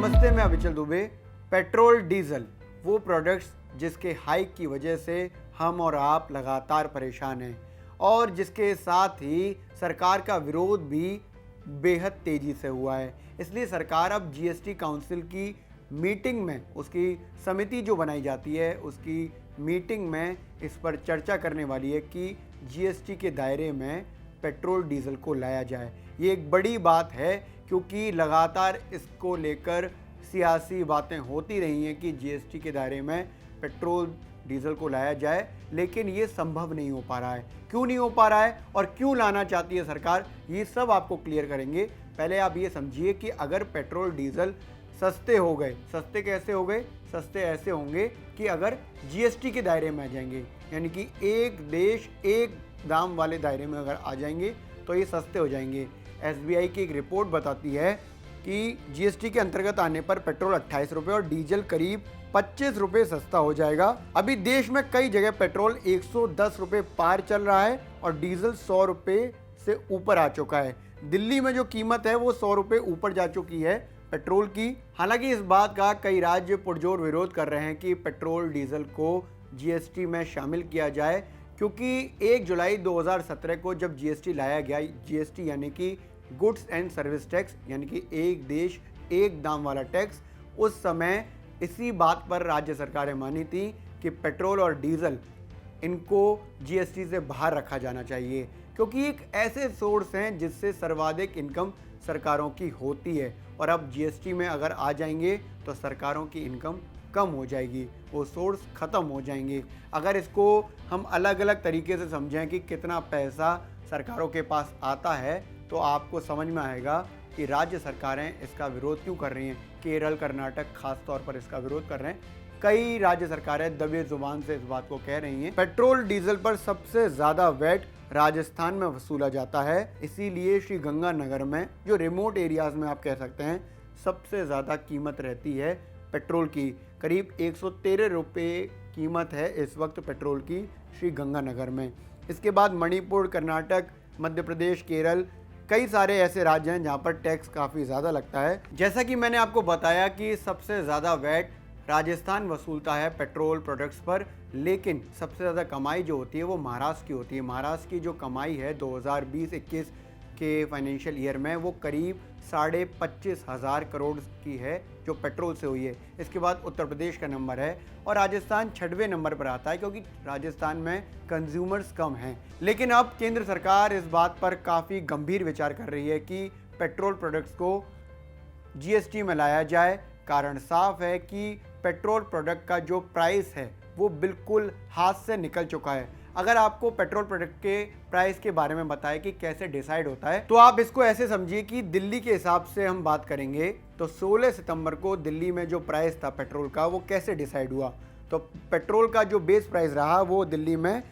नमस्ते, मैं अविचल Dubey. Petrol diesel वो प्रोडक्ट्स जिसके हाइक की वजह से हम और आप लगातार परेशान हैं और जिसके साथ ही सरकार का विरोध भी बेहद तेज़ी से हुआ है। इसलिए सरकार अब जीएसटी काउंसिल की मीटिंग में, उसकी समिति जो बनाई जाती है उसकी मीटिंग में इस पर चर्चा करने वाली है कि जीएसटी के दायरे में पेट्रोल डीजल को लाया जाए। ये एक बड़ी बात है क्योंकि लगातार इसको लेकर सियासी बातें होती रही हैं कि जीएसटी के दायरे में पेट्रोल डीजल को लाया जाए, लेकिन ये संभव नहीं हो पा रहा है। क्यों नहीं हो पा रहा है और क्यों लाना चाहती है सरकार, ये सब आपको क्लियर करेंगे। पहले आप ये समझिए कि अगर पेट्रोल डीजल सस्ते हो गए, सस्ते कैसे हो गए? सस्ते ऐसे होंगे कि अगर जीएसटी के दायरे में आ जाएंगे, यानी कि एक देश एक दाम वाले दायरे में अगर आ जाएंगे तो ये सस्ते हो जाएंगे। एसबीआई की एक रिपोर्ट बताती है कि जीएसटी के अंतर्गत आने पर पेट्रोल 28 रुपये और डीजल करीब 25 रुपये सस्ता हो जाएगा। अभी देश में कई जगह पेट्रोल 110 रुपये पार चल रहा है और डीजल 100 रुपये से ऊपर आ चुका है। दिल्ली में जो कीमत है वो 100 रुपये ऊपर जा चुकी है पेट्रोल की। हालांकि इस बात का कई राज्य पुरजोर विरोध कर रहे हैं कि पेट्रोल डीजल को जीएसटी में शामिल किया जाए, क्योंकि 1 जुलाई 2017 को जब जीएसटी लाया गया, जीएसटी यानी कि गुड्स एंड सर्विस टैक्स, यानी कि एक देश एक दाम वाला टैक्स, उस समय इसी बात पर राज्य सरकारें मानी थी कि पेट्रोल और डीजल इनको जीएसटी से बाहर रखा जाना चाहिए, क्योंकि एक ऐसे सोर्स हैं जिससे सर्वाधिक इनकम सरकारों की होती है और अब जीएसटी में अगर आ जाएंगे तो सरकारों की इनकम कम हो जाएगी, वो सोर्स ख़त्म हो जाएंगे। अगर इसको हम अलग अलग तरीके से समझें कि कितना पैसा सरकारों के पास आता है तो आपको समझ में आएगा कि राज्य सरकारें इसका विरोध क्यों कर रही हैं। केरल, कर्नाटक खास तौर पर इसका विरोध कर रहे हैं। कई राज्य सरकारें दबे जुबान से इस बात को कह रही हैं। पेट्रोल डीजल पर सबसे ज़्यादा वैट राजस्थान में वसूला जाता है, इसीलिए श्री गंगानगर में, जो रिमोट एरियाज़ में आप कह सकते हैं, सबसे ज़्यादा कीमत रहती है पेट्रोल की। करीब 113 रुपये कीमत है इस वक्त पेट्रोल की श्री गंगानगर में। इसके बाद मणिपुर, कर्नाटक, मध्य प्रदेश, केरल, कई सारे ऐसे राज्य हैं जहां पर टैक्स काफ़ी ज़्यादा लगता है। जैसा कि मैंने आपको बताया कि सबसे ज़्यादा वैट राजस्थान वसूलता है पेट्रोल प्रोडक्ट्स पर, लेकिन सबसे ज़्यादा कमाई जो होती है वो महाराष्ट्र की होती है। महाराष्ट्र की जो कमाई है 2020-21 के फाइनेंशियल ईयर में वो करीब 25,500 करोड़ की है, जो पेट्रोल से हुई है। इसके बाद उत्तर प्रदेश का नंबर है और राजस्थान 6वें नंबर पर आता है, क्योंकि राजस्थान में कंज्यूमर्स कम हैं। लेकिन अब केंद्र सरकार इस बात पर काफ़ी गंभीर विचार कर रही है कि पेट्रोल प्रोडक्ट्स को जीएसटी में लाया जाए। कारण साफ है कि पेट्रोल प्रोडक्ट का जो प्राइस है वो बिल्कुल हाथ से निकल चुका है। अगर आपको पेट्रोल प्रोडक्ट के प्राइस के बारे में बताएं कि कैसे डिसाइड होता है, तो आप इसको ऐसे समझिए कि दिल्ली के हिसाब से हम बात करेंगे तो 16 सितंबर को दिल्ली में जो प्राइस था पेट्रोल का वो कैसे डिसाइड हुआ। तो पेट्रोल का जो बेस प्राइस रहा वो दिल्ली में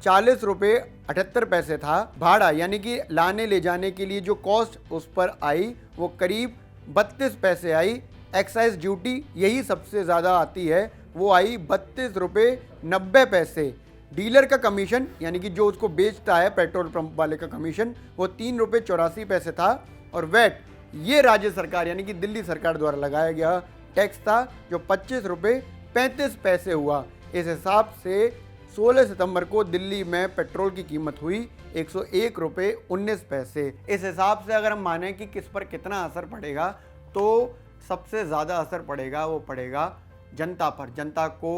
40 रुपये 78 पैसे था। भाड़ा यानी कि लाने ले जाने के लिए जो कॉस्ट उस पर आई वो करीब 32 पैसे आई। एक्साइज ड्यूटी यही सबसे ज़्यादा आती है, वो आई 32 रुपये 90 पैसे। डीलर का कमीशन यानी कि जो उसको बेचता है पेट्रोल पंप वाले का कमीशन, वो 3 रुपये 84 पैसे था। और वैट ये राज्य सरकार यानी कि दिल्ली सरकार द्वारा लगाया गया टैक्स था, जो 25 रुपये 35 पैसे हुआ। इस हिसाब से 16 सितंबर को दिल्ली में पेट्रोल की कीमत हुई 101 रुपये 19 पैसे। इस हिसाब से अगर हम माने कि किस पर कितना असर पड़ेगा, तो सबसे ज़्यादा असर पड़ेगा वो पड़ेगा जनता पर। जनता को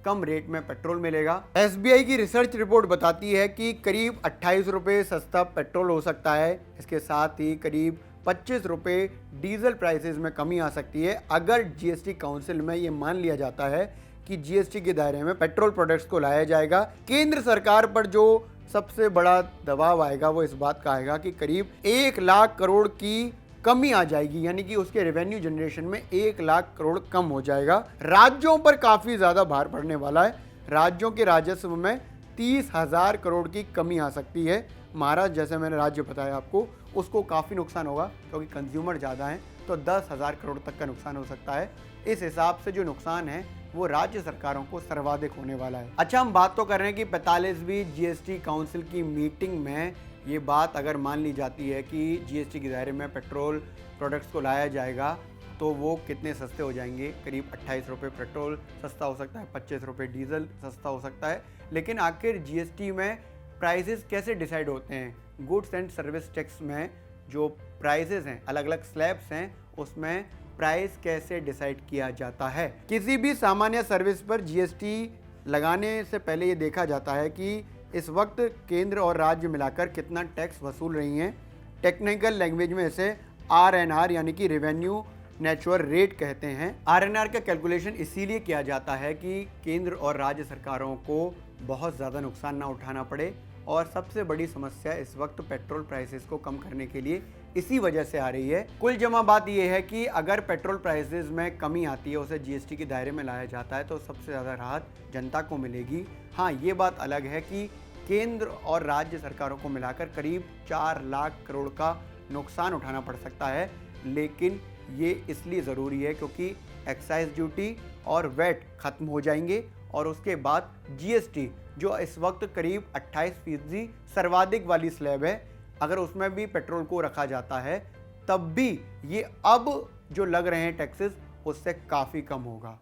कम रेट में पेट्रोल मिलेगा। एसबीआई की रिसर्च रिपोर्ट बताती है कि करीब 28 रुपये सस्ता पेट्रोल हो सकता है। इसके साथ ही करीब 25 रुपये डीजल प्राइसेस में कमी आ सकती है अगर जीएसटी काउंसिल में ये मान लिया जाता है कि जीएसटी के दायरे में पेट्रोल प्रोडक्ट्स को लाया जाएगा। केंद्र सरकार पर जो सबसे बड़ा दबाव आएगा वो इस बात का आएगा कि करीब 1 लाख करोड़ की कमी आ जाएगी, यानी कि उसके रेवेन्यू जनरेशन में 1 लाख करोड़ कम हो जाएगा। राज्यों पर काफ़ी ज़्यादा भार पड़ने वाला है। राज्यों के राजस्व में 30,000 करोड़ की कमी आ सकती है। महाराष्ट्र, जैसे मैंने राज्य बताया आपको, उसको काफ़ी नुकसान होगा क्योंकि कंज्यूमर ज़्यादा हैं, तो 10,000 करोड़ तक का नुकसान हो सकता है। इस हिसाब से जो नुकसान है वो राज्य सरकारों को सर्वाधिक होने वाला है। अच्छा, हम बात तो कर रहे हैं कि 45वीं जीएसटी काउंसिल की मीटिंग में ये बात अगर मान ली जाती है कि जीएसटी के दायरे में पेट्रोल प्रोडक्ट्स को लाया जाएगा तो वो कितने सस्ते हो जाएंगे। करीब 28 रुपये पेट्रोल सस्ता हो सकता है, 25 रुपये डीजल सस्ता हो सकता है। लेकिन आखिर जीएसटी में प्राइसेस कैसे डिसाइड होते हैं? गुड्स एंड सर्विस टैक्स में जो प्राइसेस हैं, अलग अलग स्लैब्स हैं, उसमें प्राइस कैसे डिसाइड किया जाता है? किसी भी सामान्य सर्विस पर जीएसटी लगाने से पहले ये देखा जाता है कि इस वक्त केंद्र और राज्य मिलाकर कितना टैक्स वसूल रही हैं। टेक्निकल लैंग्वेज में इसे आरएनआर यानी कि रेवेन्यू नेचुरल रेट कहते हैं। आरएनआर का कैलकुलेशन इसीलिए किया जाता है कि केंद्र और राज्य सरकारों को बहुत ज़्यादा नुकसान ना उठाना पड़े। और सबसे बड़ी समस्या इस वक्त पेट्रोल प्राइसेस को कम करने के लिए इसी वजह से आ रही है। कुल जमा बात यह है कि अगर पेट्रोल प्राइसेस में कमी आती है, उसे जीएसटी के दायरे में लाया जाता है, तो सबसे ज़्यादा राहत जनता को मिलेगी। हाँ, ये बात अलग है कि केंद्र और राज्य सरकारों को मिलाकर करीब 4 लाख करोड़ का नुकसान उठाना पड़ सकता है। लेकिन ये इसलिए ज़रूरी है क्योंकि एक्साइज ड्यूटी और वैट ख़त्म हो जाएंगे और उसके बाद जीएसटी, जो इस वक्त करीब 28% सर्वाधिक वाली स्लैब है, अगर उसमें भी पेट्रोल को रखा जाता है, तब भी ये अब जो लग रहे हैं टैक्सेस, उससे काफ़ी कम होगा।